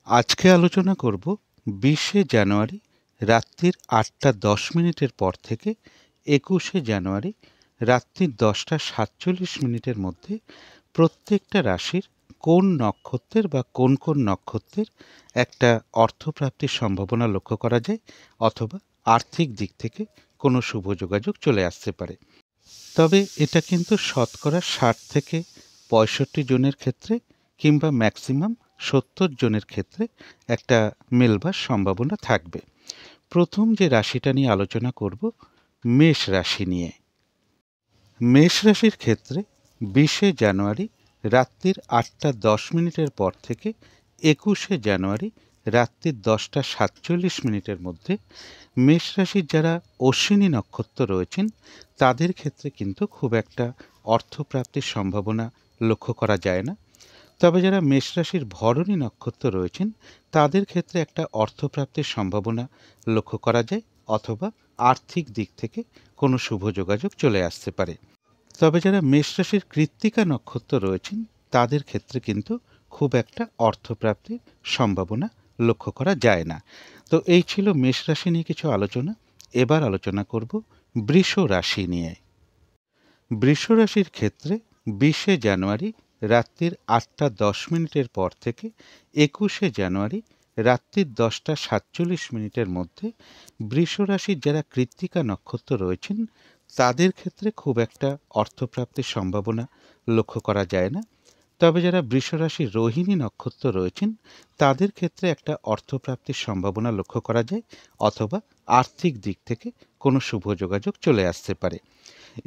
আজকে আলোচনা করব ২০শে জানুয়ারি রাত্রির ৮টা ১০ মিনিটের পর থেকে ২১শে জানুয়ারি রাত্রির ১০টা ৪৭ মিনিটের মধ্যে প্রত্যেকটা রাশির কোন নক্ষত্রের বা কোন কোন নক্ষত্রের একটা অর্থপ্রাপ্তির সম্ভাবনা লক্ষ্য করা যায় অথবা আর্থিক দিক থেকে কোনো শুভ যোগাযোগ চলে আসতে পারে। তবে এটা কিন্তু শতকরা ৬০ থেকে ৬৫ জনের ক্ষেত্রে কিংবা ম্যাক্সিমাম ৭০ জনের ক্ষেত্রে একটা মেলবার সম্ভাবনা থাকবে। প্রথম যে রাশিটা নিয়ে আলোচনা করব মেষ রাশি নিয়ে। মেষ রাশির ক্ষেত্রে ২০শে জানুয়ারি রাত্রির ৮টা ১০ মিনিটের পর থেকে ২১শে জানুয়ারি রাত্রির ১০টা ৪৭ মিনিটের মধ্যে মেষ রাশির যারা অশ্বিনী নক্ষত্র রয়েছেন তাদের ক্ষেত্রে কিন্তু খুব একটা অর্থপ্রাপ্তির সম্ভাবনা লক্ষ্য করা যায় না। তবে যারা মেষ রাশির ভরণী নক্ষত্র রয়েছেন তাদের ক্ষেত্রে একটা অর্থপ্রাপ্তির সম্ভাবনা লক্ষ্য করা যায় অথবা আর্থিক দিক থেকে কোনো শুভ যোগাযোগ চলে আসতে পারে। তবে যারা মেষ রাশির কৃত্তিকা নক্ষত্র রয়েছেন তাদের ক্ষেত্রে কিন্তু খুব একটা অর্থপ্রাপ্তির সম্ভাবনা লক্ষ্য করা যায় না। তো এই ছিল মেষ রাশি নিয়ে কিছু আলোচনা। এবার আলোচনা করব বৃষ রাশি নিয়ে। বৃষ রাশির ক্ষেত্রে ২০শে জানুয়ারি রাত্রির ৮টা ১০ মিনিটের পর থেকে ২১শে জানুয়ারি রাত্রির ১০টা ৪৭ মিনিটের মধ্যে বৃষ রাশির যারা কৃত্তিকা নক্ষত্র রয়েছেন তাদের ক্ষেত্রে খুব একটা অর্থপ্রাপ্তির সম্ভাবনা লক্ষ্য করা যায় না। তবে যারা বৃষ রাশির রোহিণী নক্ষত্র রয়েছেন তাদের ক্ষেত্রে একটা অর্থপ্রাপ্তির সম্ভাবনা লক্ষ্য করা যায় অথবা আর্থিক দিক থেকে কোনো শুভ যোগাযোগ চলে আসতে পারে।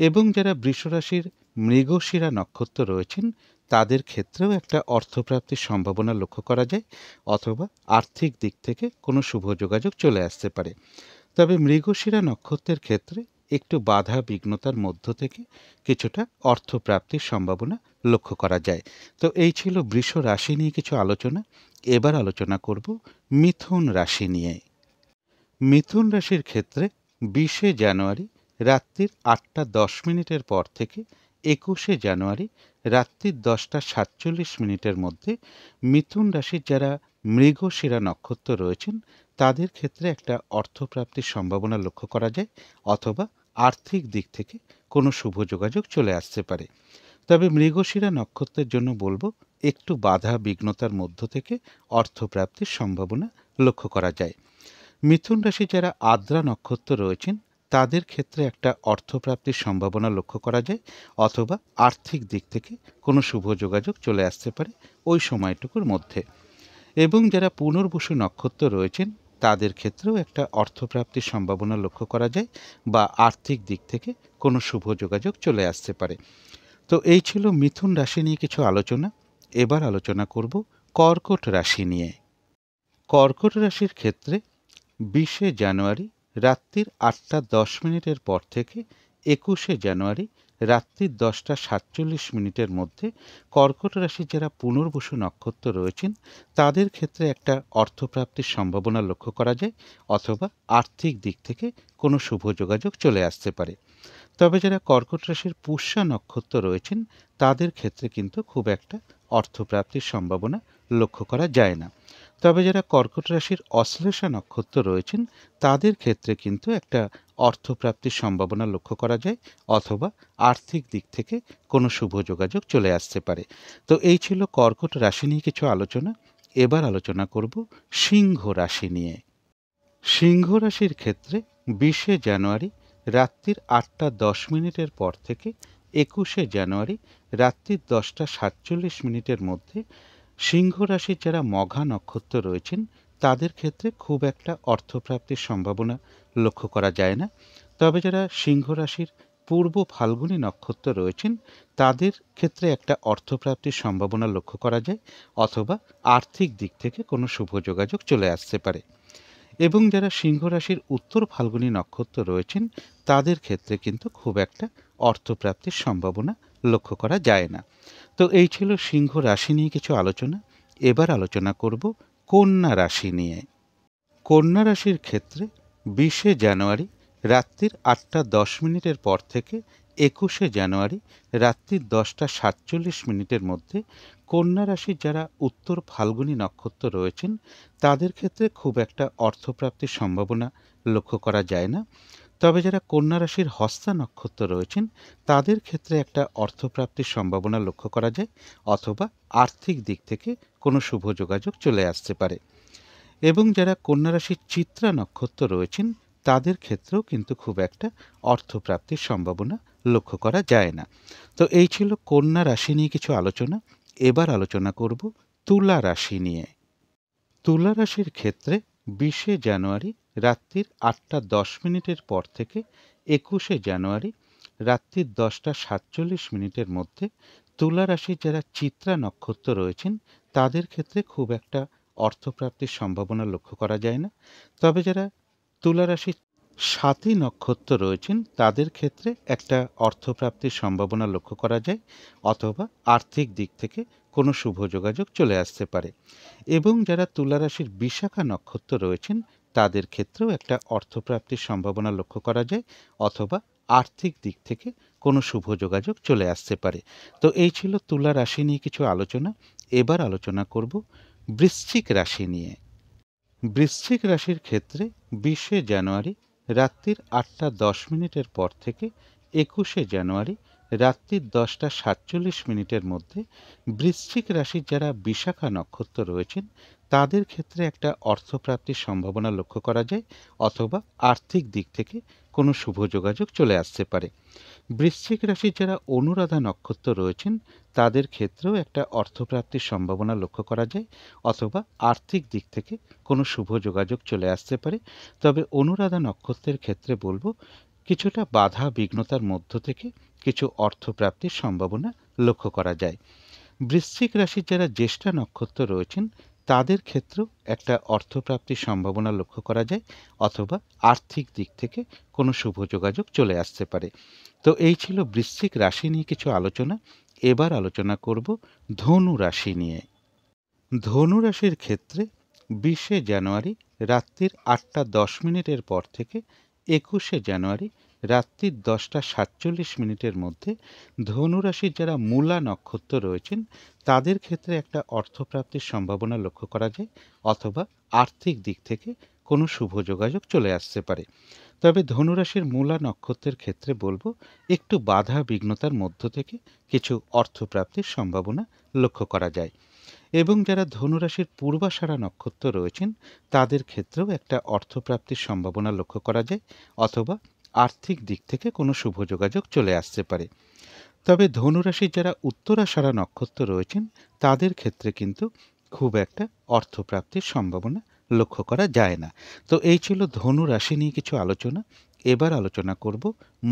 এবং যারা বৃষ রাশির মৃগশিরা নক্ষত্র রয়েছেন তাদের ক্ষেত্রেও একটা অর্থপ্রাপ্তির সম্ভাবনা লক্ষ্য করা যায় অথবা আর্থিক দিক থেকে কোনো শুভ যোগাযোগ চলে আসতে পারে। তবে মৃগশিরা নক্ষত্রের ক্ষেত্রে একটু বাধা বিঘ্নতার মধ্য থেকে কিছুটা অর্থপ্রাপ্তির সম্ভাবনা লক্ষ্য করা যায়। তো এই ছিল বৃষ রাশি নিয়ে কিছু আলোচনা। এবার আলোচনা করব মিথুন রাশি নিয়ে। মিথুন রাশির ক্ষেত্রে ২০শে জানুয়ারি রাত্রির ৮টা ১০ মিনিটের পর থেকে ২১শে জানুয়ারি রাত্রির ১০টা ৪৭ মিনিটের মধ্যে মিথুন রাশির যারা মৃগশিরা নক্ষত্র রয়েছেন তাদের ক্ষেত্রে একটা অর্থপ্রাপ্তির সম্ভাবনা লক্ষ্য করা যায় অথবা আর্থিক দিক থেকে কোনো শুভ যোগাযোগ চলে আসতে পারে। তবে মৃগশিরা নক্ষত্রের জন্য বলবো একটু বাধা বিঘ্নতার মধ্য থেকে অর্থপ্রাপ্তির সম্ভাবনা লক্ষ্য করা যায়। মিথুন রাশি যারা আদ্রা নক্ষত্র রয়েছেন তাদের ক্ষেত্রে একটা অর্থপ্রাপ্তির সম্ভাবনা লক্ষ্য করা যায় অথবা আর্থিক দিক থেকে কোনো শুভ যোগাযোগ চলে আসতে পারে ওই সময়টুকুর মধ্যে। এবং যারা পুনর্বসু নক্ষত্র রয়েছেন তাদের ক্ষেত্রেও একটা অর্থপ্রাপ্তির সম্ভাবনা লক্ষ্য করা যায় বা আর্থিক দিক থেকে কোনো শুভ যোগাযোগ চলে আসতে পারে। তো এই ছিল মিথুন রাশি নিয়ে কিছু আলোচনা। এবার আলোচনা করব কর্কট রাশি নিয়ে। কর্কট রাশির ক্ষেত্রে ২০শে জানুয়ারি রাত্রির ৮টা ১০ মিনিটের পর থেকে ২১শে জানুয়ারি রাত্রির ১০টা ৪৭ মিনিটের মধ্যে কর্কট রাশির যারা পুনর্বসু নক্ষত্র রয়েছেন তাদের ক্ষেত্রে একটা অর্থপ্রাপ্তির সম্ভাবনা লক্ষ্য করা যায় অথবা আর্থিক দিক থেকে কোনো শুভ যোগাযোগ চলে আসতে পারে। তবে যারা কর্কট রাশির পুষ্যা নক্ষত্র রয়েছেন তাদের ক্ষেত্রে কিন্তু খুব একটা অর্থপ্রাপ্তির সম্ভাবনা লক্ষ্য করা যায় না। তবে যারা কর্কট রাশির অশ্লেষা নক্ষত্র রয়েছেন তাদের ক্ষেত্রে কিন্তু একটা অর্থপ্রাপ্তির সম্ভাবনা লক্ষ্য করা যায় অথবা আর্থিক দিক থেকে কোনো শুভ যোগাযোগ চলে আসতে পারে। তো এই ছিল কর্কট রাশি নিয়ে কিছু আলোচনা। এবার আলোচনা করব সিংহ রাশি নিয়ে। সিংহ রাশির ক্ষেত্রে ২০শে জানুয়ারি রাত্রির ৮টা ১০ মিনিটের পর থেকে ২১শে জানুয়ারি রাত্রির ১০টা ৪৭ মিনিটের মধ্যে সিংহ রাশির যারা মঘা নক্ষত্র রয়েছেন তাদের ক্ষেত্রে খুব একটা অর্থপ্রাপ্তির সম্ভাবনা লক্ষ্য করা যায় না। তবে যারা সিংহ রাশির পূর্ব ফাল্গুনী নক্ষত্র রয়েছেন তাদের ক্ষেত্রে একটা অর্থপ্রাপ্তির সম্ভাবনা লক্ষ্য করা যায় অথবা আর্থিক দিক থেকে কোনো শুভ যোগাযোগ চলে আসতে পারে। এবং যারা সিংহ রাশির উত্তর ফাল্গুনী নক্ষত্র রয়েছেন তাদের ক্ষেত্রে কিন্তু খুব একটা অর্থপ্রাপ্তির সম্ভাবনা লক্ষ্য করা যায় না। তো এই ছিল সিংহ রাশি নিয়ে কিছু আলোচনা। এবার আলোচনা করব কন্যা রাশি নিয়ে। কন্যা রাশির ক্ষেত্রে ২০শে জানুয়ারি রাত্রির ৮টা ১০ মিনিটের পর থেকে একুশে জানুয়ারি রাত্রি 10টা 47 মিনিটের মধ্যে কন্যা রাশির যারা উত্তর ফাল্গুনী নক্ষত্র রয়েছেন তাদের ক্ষেত্রে খুব একটা অর্থপ্রাপ্তির সম্ভাবনা লক্ষ্য করা যায় না। তবে যারা কন্যা রাশির হস্তা নক্ষত্র রয়েছেন তাদের ক্ষেত্রে একটা অর্থপ্রাপ্তির সম্ভাবনা লক্ষ্য করা যায়, অথবা আর্থিক দিক থেকে কোনো শুভ যোগাযোগ চলে আসতে পারে। এবং যারা কন্যা রাশির চিত্রা নক্ষত্র রয়েছেন তাদের ক্ষেত্রেও কিন্তু খুব একটা অর্থপ্রাপ্তির সম্ভাবনা লক্ষ্য করা যায় না। তো এই ছিল কন্যা রাশি নিয়ে কিছু আলোচনা। এবার আলোচনা করব তুলা রাশি নিয়ে। তুলা রাশির ক্ষেত্রে 20শে জানুয়ারি রাত্রির 8টা 10 মিনিটের পর থেকে 21শে জানুয়ারি রাত্রির 10টা 47 মিনিটের মধ্যে তুলা রাশির যারা চিত্রা নক্ষত্র রয়েছেন তাদের ক্ষেত্রে খুব একটা অর্থপ্রাপ্তির সম্ভাবনা লক্ষ্য করা যায় না। তবে যারা তুলা রাশির সাথী নক্ষত্র রয়েছেন তাদের ক্ষেত্রে একটা অর্থপ্রাপ্তির সম্ভাবনা লক্ষ্য করা যায়, অথবা আর্থিক দিক থেকে কোনো শুভ যোগাযোগ চলে আসতে পারে। এবং যারা তুলা রাশির বিশাখা নক্ষত্র রয়েছেন তাদের ক্ষেত্রেও একটা অর্থপ্রাপ্তির সম্ভাবনা লক্ষ্য করা যায়, অথবা আর্থিক দিক থেকে কোনো শুভ যোগাযোগ চলে আসতে পারে। তো এই ছিল তুলা রাশি নিয়ে কিছু আলোচনা। এবার আলোচনা করব বৃশ্চিক রাশি নিয়ে। বৃশ্চিক রাশির ক্ষেত্রে 20শে জানুয়ারি রাত্রির 8টা 10 মিনিটের পর থেকে 21শে জানুয়ারি রাত্রির 10টা 47 মিনিটের মধ্যে বৃশ্চিক রাশির যারা বিশাখা নক্ষত্র রয়েছেন তাদের ক্ষেত্রে একটা অর্থপ্রাপ্তির সম্ভাবনা লক্ষ্য করা যায়, অথবা আর্থিক দিক থেকে কোনো শুভ যোগাযোগ চলে আসতে পারে। বৃশ্চিক রাশির যারা অনুরাধা নক্ষত্র রয়েছেন তাদের ক্ষেত্রেও একটা অর্থপ্রাপ্তির সম্ভাবনা লক্ষ্য করা যায়, অথবা আর্থিক দিক থেকে কোনো শুভ যোগাযোগ চলে আসতে পারে। তবে অনুরাধা নক্ষত্রের ক্ষেত্রে বলবো কিছুটা বাধা বিঘ্নতার মধ্য থেকে কিছু অর্থপ্রাপ্তির সম্ভাবনা লক্ষ্য করা যায়। বৃশ্চিক রাশির যারা জ্যেষ্ঠা নক্ষত্র রয়েছেন তাদের ক্ষেত্রেও একটা অর্থপ্রাপ্তির সম্ভাবনা লক্ষ্য করা যায়, অথবা আর্থিক দিক থেকে কোনো শুভ যোগাযোগ চলে আসতে পারে। তো এই ছিল বৃশ্চিক রাশি নিয়ে কিছু আলোচনা। এবার আলোচনা করব ধনু রাশি নিয়ে। ধনু রাশির ক্ষেত্রে 20শে জানুয়ারি রাত্রির 8টা 10 মিনিটের পর থেকে 21শে জানুয়ারি রাত্রির 10টা 47 মিনিটের মধ্যে ধনু রাশির যারা মূলা নক্ষত্র রয়েছেন তাদের ক্ষেত্রে একটা অর্থপ্রাপ্তির সম্ভাবনা লক্ষ্য করা যায়, অথবা আর্থিক দিক থেকে কোনো শুভ যোগাযোগ চলে আসতে পারে। তবে ধনুরাশির মূলা নক্ষত্রের ক্ষেত্রে বলবো একটু বাধা বিঘ্নতার মধ্য থেকে কিছু অর্থপ্রাপ্তির সম্ভাবনা লক্ষ্য করা যায়। এবং যারা ধনুরাশির পূর্বাষাঢ়া নক্ষত্র রয়েছেন তাদের ক্ষেত্রেও একটা অর্থপ্রাপ্তির সম্ভাবনা লক্ষ্য করা যায়, অথবা আর্থিক দিক থেকে কোনো শুভ যোগাযোগ চলে আসতে পারে। তবে ধনুরাশির যারা উত্তরাষাঢ়া নক্ষত্র রয়েছেন তাদের ক্ষেত্রে কিন্তু খুব একটা অর্থপ্রাপ্তির সম্ভাবনা লক্ষ্য করা যায় না। তো এই ছিল ধনু রাশি নিয়ে কিছু আলোচনা। এবার আলোচনা করব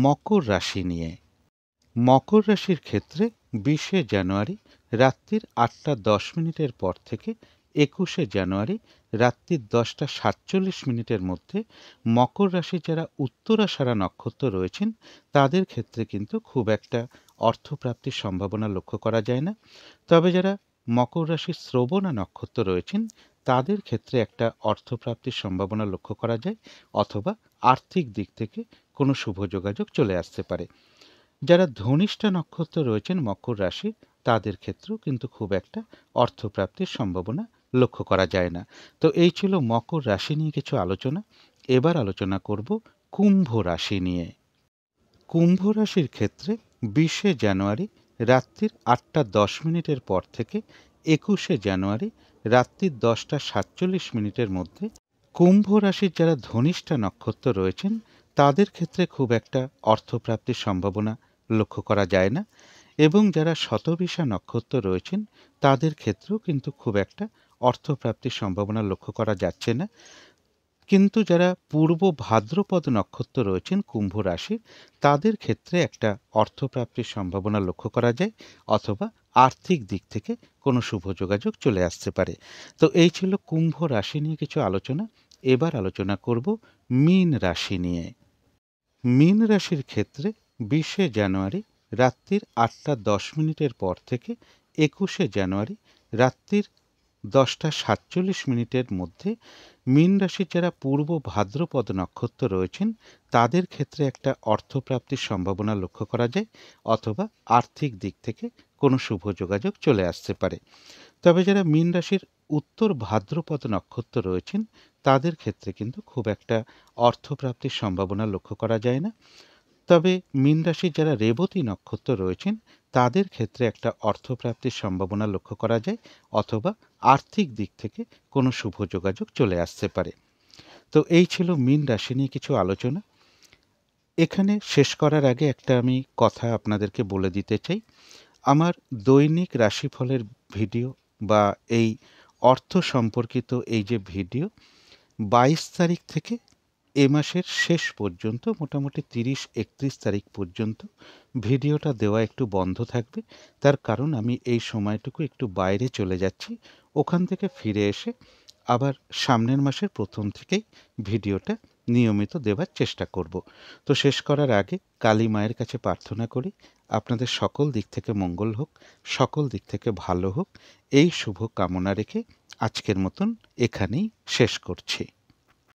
মকর রাশি নিয়ে। মকর রাশির ক্ষেত্রে 20শে জানুয়ারি রাত্রির 8টা 10 মিনিটের পর থেকে 21শে জানুয়ারি রাত্রির 10টা 47 মিনিটের মধ্যে মকর রাশির যারা উত্তরাষাঢ়া নক্ষত্র রয়েছেন তাদের ক্ষেত্রে কিন্তু খুব একটা অর্থপ্রাপ্তির সম্ভাবনা লক্ষ্য করা যায় না। তবে যারা মকর রাশির শ্রবণা নক্ষত্র রয়েছেন তাদের ক্ষেত্রে একটা অর্থপ্রাপ্তির সম্ভাবনা লক্ষ্য করা যায়, অথবা আর্থিক দিক থেকে কোনো শুভ যোগাযোগ চলে আসতে পারে। যারা ধনিষ্ঠা নক্ষত্র রয়েছেন মকর রাশির তাদের ক্ষেত্রেও কিন্তু খুব একটা অর্থপ্রাপ্তির সম্ভাবনা লক্ষ্য করা যায় না। তো এই ছিল মকর রাশি নিয়ে কিছু আলোচনা। এবার আলোচনা করব কুম্ভ রাশি নিয়ে। কুম্ভ রাশির ক্ষেত্রে 20শে জানুয়ারি রাত্রির 8টা 10 মিনিটের পর থেকে 21শে জানুয়ারি রাত্রির 10টা 47 মিনিটের মধ্যে কুম্ভ রাশির যারা ধনিষ্ঠা নক্ষত্র রয়েছেন তাদের ক্ষেত্রে খুব একটা অর্থপ্রাপ্তির সম্ভাবনা লক্ষ্য করা যায় না। এবং যারা শতবিশা নক্ষত্র রয়েছেন তাদের ক্ষেত্রেও কিন্তু খুব একটা অর্থপ্রাপ্তির সম্ভাবনা লক্ষ্য করা যাচ্ছে না। কিন্তু যারা পূর্ব ভাদ্রপদ নক্ষত্র রয়েছেন কুম্ভ রাশির তাদের ক্ষেত্রে একটা অর্থপ্রাপ্তির সম্ভাবনা লক্ষ্য করা যায়, অথবা আর্থিক দিক থেকে কোনো শুভ যোগাযোগ চলে আসতে পারে। তো এই ছিল কুম্ভ রাশি নিয়ে কিছু আলোচনা। এবার আলোচনা করব মীন রাশি নিয়ে। মীন রাশির ক্ষেত্রে 20শে জানুয়ারি রাত্রির 8টা 10 মিনিটের পর থেকে 21শে জানুয়ারি রাত্রির 10:47 মধ্যে মীন রাশির যারা পূর্ব ভাদ্রপদ নক্ষত্র রয়েছেন তাদের ক্ষেত্রে একটা অর্থপ্রাপ্তির সম্ভাবনা লক্ষ্য করা যায়, অথবা আর্থিক দিক থেকে কোনো শুভ যোগাযোগ চলে আসতে পারে। তবে যারা মীন রাশির উত্তর ভাদ্রপদ নক্ষত্র রয়েছেন তাদের ক্ষেত্রে কিন্তু খুব একটা অর্থপ্রাপ্তির সম্ভাবনা লক্ষ্য করা যায় না। তবে মীন রাশির যারা রেবতী নক্ষত্র রয়েছেন তাদের ক্ষেত্রে একটা অর্থপ্রাপ্তির সম্ভাবনা লক্ষ্য করা যায়, অথবা আর্থিক দিক থেকে কোনো শুভ যোগাযোগ চলে আসতে পারে। তো এই ছিল মীন রাশি নিয়ে কিছু আলোচনা। এখানে শেষ করার আগে একটা আমি কথা আপনাদেরকে বলে দিতে চাই। আমার দৈনিক রাশিফলের ভিডিও বা এই অর্থ সম্পর্কিত এই যে ভিডিও 22 তারিখ থেকে এ মাসের শেষ পর্যন্ত মোটামুটি 30-31 তারিখ পর্যন্ত ভিডিওটা দেওয়া একটু বন্ধ থাকবে। তার কারণ আমি এই সময়টুকু একটু বাইরে চলে যাচ্ছি, ওখান থেকে ফিরে এসে আবার সামনের মাসের প্রথম থেকেই ভিডিওটা নিয়মিত দেওয়ার চেষ্টা করব। তো শেষ করার আগে কালী মায়ের কাছে প্রার্থনা করি আপনাদের সকল দিক থেকে মঙ্গল হোক, সকল দিক থেকে ভালো হোক, এই শুভ কামনা রেখে আজকের মতন এখানেই শেষ করছি।